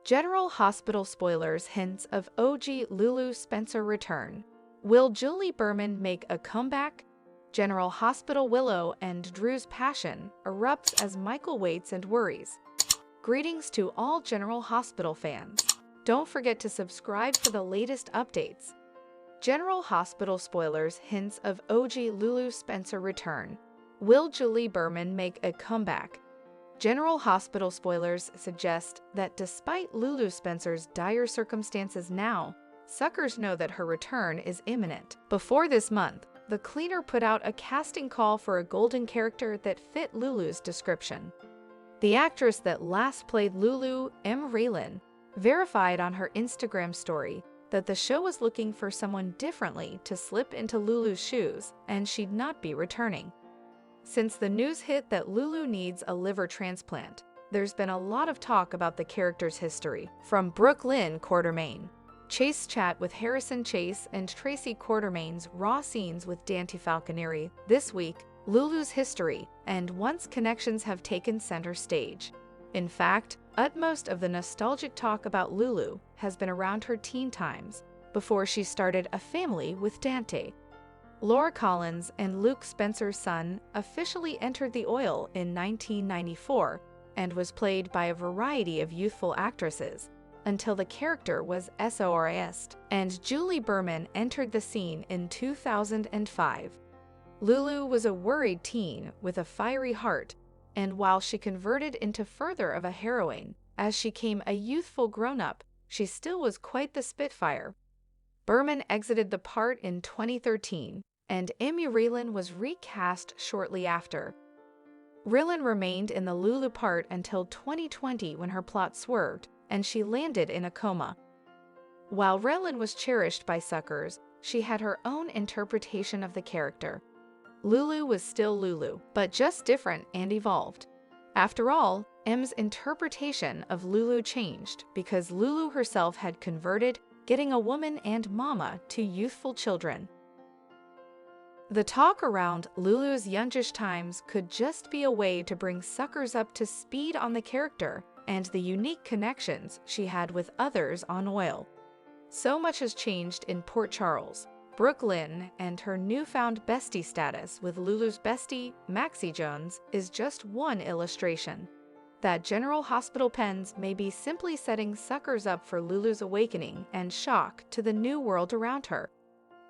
General Hospital spoilers hints of OG Lulu Spencer return. Will Julie Berman make a comeback? General Hospital Willow and Drew's passion erupts as Michael waits and worries. Greetings to all General Hospital fans. Don't forget to subscribe for the latest updates. General Hospital spoilers hints of OG Lulu Spencer return. Will Julie Berman make a comeback? General Hospital spoilers suggest that despite Lulu Spencer's dire circumstances now, suckers know that her return is imminent. Before this month, the cleaner put out a casting call for a golden character that fit Lulu's description. The actress that last played Lulu, M. Raylan, verified on her Instagram story that the show was looking for someone differently to slip into Lulu's shoes and she'd not be returning. Since the news hit that Lulu needs a liver transplant, there's been a lot of talk about the character's history. From Brooklyn Quartermain, Chase chat with Harrison Chase and Tracy Quartermain's raw scenes with Dante Falconieri this week, Lulu's history and once connections have taken center stage. In fact, utmost of the nostalgic talk about Lulu has been around her teen times, before she started a family with Dante. Laura Collins and Luke Spencer's son officially entered the oil in 1994 and was played by a variety of youthful actresses until the character was SORist, and Julie Berman entered the scene in 2005. Lulu was a worried teen with a fiery heart, and while she converted into further of a heroine as she became a youthful grown-up, she still was quite the spitfire. Berman exited the part in 2013, and Emmy Raylan was recast shortly after. Raylan remained in the Lulu part until 2020 when her plot swerved and she landed in a coma. While Raylan was cherished by suckers, she had her own interpretation of the character. Lulu was still Lulu, but just different and evolved. After all, M's interpretation of Lulu changed because Lulu herself had converted, getting a woman and mama to youthful children. The talk around Lulu's youngish times could just be a way to bring suckers up to speed on the character and the unique connections she had with others on oil. So much has changed in Port Charles, Brooklyn, and her newfound bestie status with Lulu's bestie, Maxie Jones, is just one illustration. That General Hospital pens may be simply setting suckers up for Lulu's awakening and shock to the new world around her.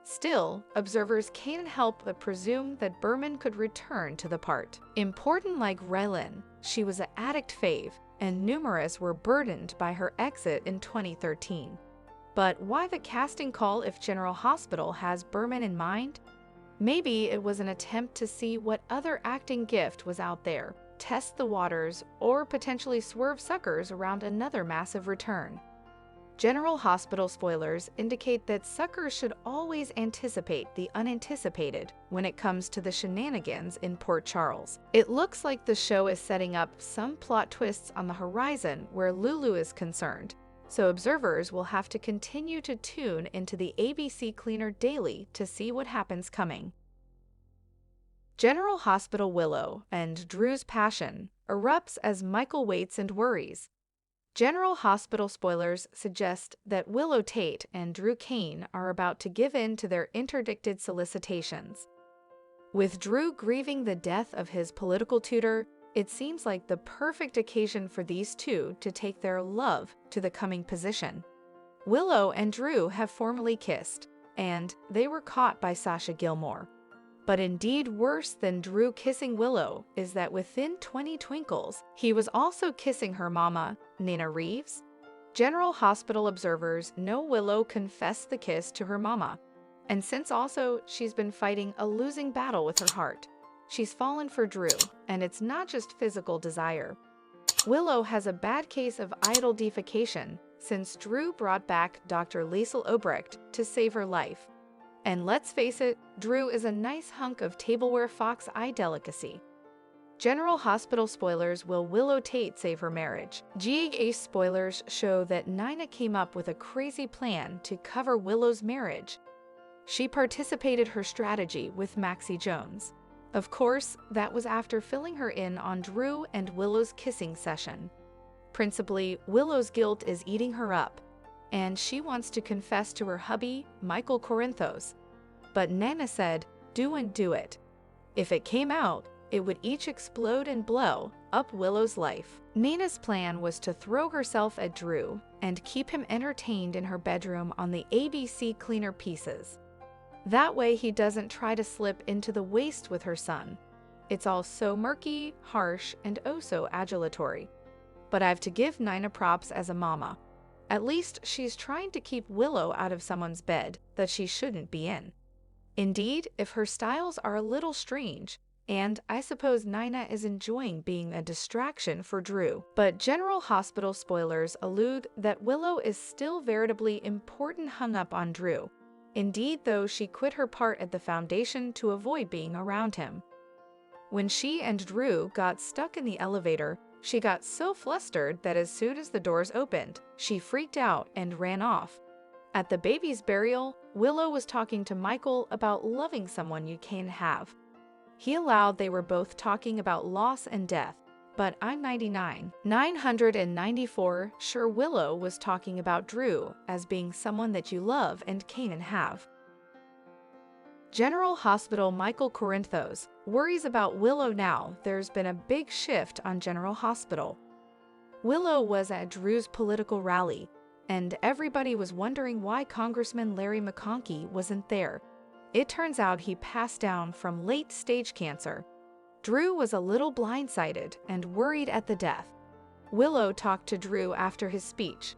Still, observers can't help but presume that Berman could return to the part. Important like Raylan, she was an addict fave, and numerous were burdened by her exit in 2013. But why the casting call if General Hospital has Berman in mind? Maybe it was an attempt to see what other acting gift was out there, test the waters, or potentially swerve suckers around another massive return. General Hospital spoilers indicate that suckers should always anticipate the unanticipated when it comes to the shenanigans in Port Charles. It looks like the show is setting up some plot twists on the horizon where Lulu is concerned, so observers will have to continue to tune into the ABC Cleaner daily to see what happens coming. General Hospital Willow and Drew's passion erupts as Michael waits and worries. General Hospital spoilers suggest that Willow Tate and Drew Kane are about to give in to their interdicted solicitations. With Drew grieving the death of his political tutor, it seems like the perfect occasion for these two to take their love to the coming position. Willow and Drew have formally kissed, and they were caught by Sasha Gilmore. But indeed worse than Drew kissing Willow is that within 20 twinkles, he was also kissing her mama, Nina Reeves. General Hospital observers know Willow confessed the kiss to her mama, and since also she's been fighting a losing battle with her heart, she's fallen for Drew, and it's not just physical desire. Willow has a bad case of idol deification since Drew brought back Dr. Liesl Obrecht to save her life. And let's face it, Drew is a nice hunk of tableware fox eye delicacy. General Hospital spoilers will Willow Tate save her marriage. GH spoilers show that Nina came up with a crazy plan to cover Willow's marriage. She participated her strategy with Maxie Jones. Of course, that was after filling her in on Drew and Willow's kissing session. Principally, Willow's guilt is eating her up, and she wants to confess to her hubby, Michael Corinthos. But Nana said, "Don't do it. If it came out, it would each explode and blow up Willow's life." Nina's plan was to throw herself at Drew and keep him entertained in her bedroom on the ABC cleaner pieces. That way he doesn't try to slip into the waste with her son. It's all so murky, harsh, and oh so adulatory. But I've to give Nina props as a mama. At least she's trying to keep Willow out of someone's bed that she shouldn't be in. Indeed, if her styles are a little strange, and I suppose Nina is enjoying being a distraction for Drew. But General Hospital spoilers allude that Willow is still veritably important hung up on Drew. Indeed, though she quit her part at the Foundation to avoid being around him. When she and Drew got stuck in the elevator, she got so flustered that as soon as the doors opened, she freaked out and ran off. At the baby's burial, Willow was talking to Michael about loving someone you can't have. He allowed they were both talking about loss and death, but I'm 994 sure Willow was talking about Drew as being someone that you love and can't have. General Hospital Michael Corinthos worries about Willow now there's been a big shift on General Hospital. Willow was at Drew's political rally, and everybody was wondering why Congressman Larry McConkey wasn't there. It turns out he passed down from late-stage cancer. Drew was a little blindsided and worried at the death. Willow talked to Drew after his speech.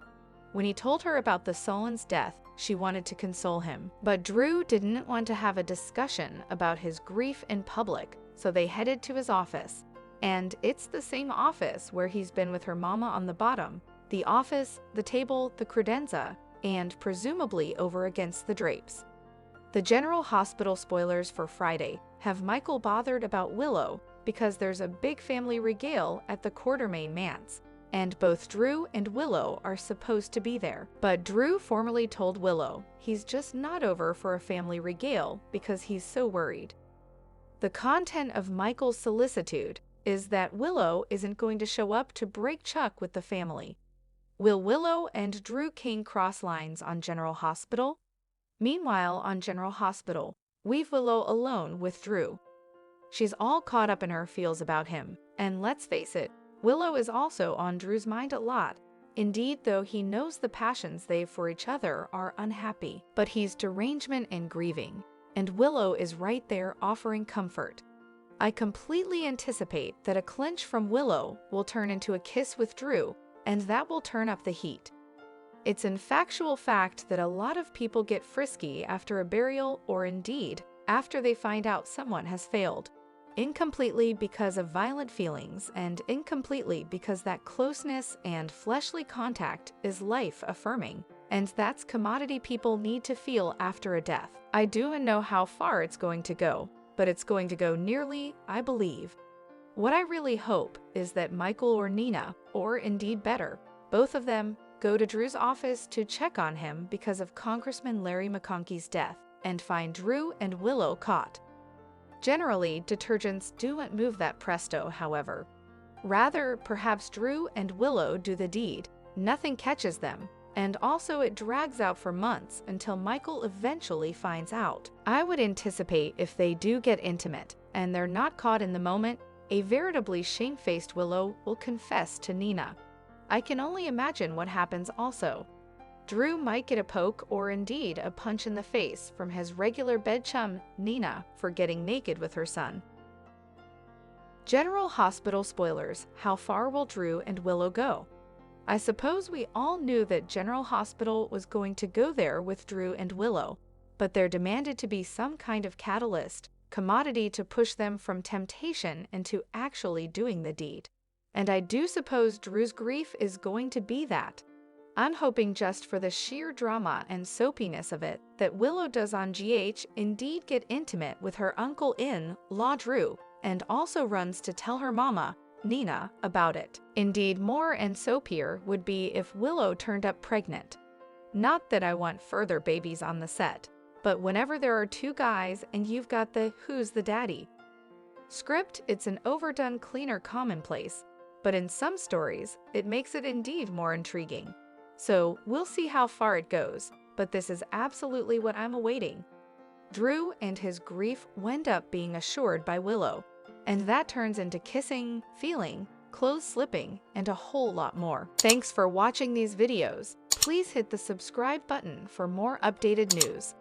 When he told her about the Solon's death, she wanted to console him. But Drew didn't want to have a discussion about his grief in public, so they headed to his office. And it's the same office where he's been with her mama on the bottom. The office, the table, the credenza, and presumably over against the drapes. The General Hospital spoilers for Friday have Michael bothered about Willow because there's a big family regale at the Quartermain Manse, and both Drew and Willow are supposed to be there. But Drew formally told Willow he's just not over for a family regale because he's so worried. The content of Michael's solicitude is that Willow isn't going to show up to break chuck with the family. Will Willow and Drew King cross lines on General Hospital? Meanwhile, on General Hospital, we've Willow alone with Drew. She's all caught up in her feels about him, and let's face it, Willow is also on Drew's mind a lot. Indeed, though he knows the passions they've for each other are unhappy, but he's derangement and grieving, and Willow is right there offering comfort. I completely anticipate that a clinch from Willow will turn into a kiss with Drew, and that will turn up the heat. It's an factual fact that a lot of people get frisky after a burial or indeed after they find out someone has failed. Incompletely because of violent feelings and incompletely because that closeness and fleshly contact is life-affirming, and that's commodity people need to feel after a death. I don't know how far it's going to go, but it's going to go nearly, I believe. What I really hope is that Michael or Nina, or indeed better, both of them, go to Drew's office to check on him because of Congressman Larry McConkey's death and find Drew and Willow caught. Generally, detergents don't move that presto, however. Rather, perhaps Drew and Willow do the deed, nothing catches them, and also it drags out for months until Michael eventually finds out. I would anticipate if they do get intimate and they're not caught in the moment, a veritably shamefaced Willow will confess to Nina. I can only imagine what happens also. Drew might get a poke or indeed a punch in the face from his regular bed chum, Nina, for getting naked with her son. General Hospital spoilers, how far will Drew and Willow go? I suppose we all knew that General Hospital was going to go there with Drew and Willow, but there demanded to be some kind of catalyst, commodity to push them from temptation into actually doing the deed. And I do suppose Drew's grief is going to be that. I'm hoping just for the sheer drama and soapiness of it that Willow does on GH indeed get intimate with her uncle-in-law Drew and also runs to tell her mama, Nina, about it. Indeed, more and soapier would be if Willow turned up pregnant. Not that I want further babies on the set, but whenever there are two guys and you've got the who's the daddy script, it's an overdone cleaner commonplace. but in some stories, it makes it indeed more intriguing. So we'll see how far it goes, but this is absolutely what I'm awaiting. Drew and his grief wind up being assured by Willow, and that turns into kissing, feeling, clothes slipping, and a whole lot more. Thanks for watching these videos. Please hit the subscribe button for more updated news.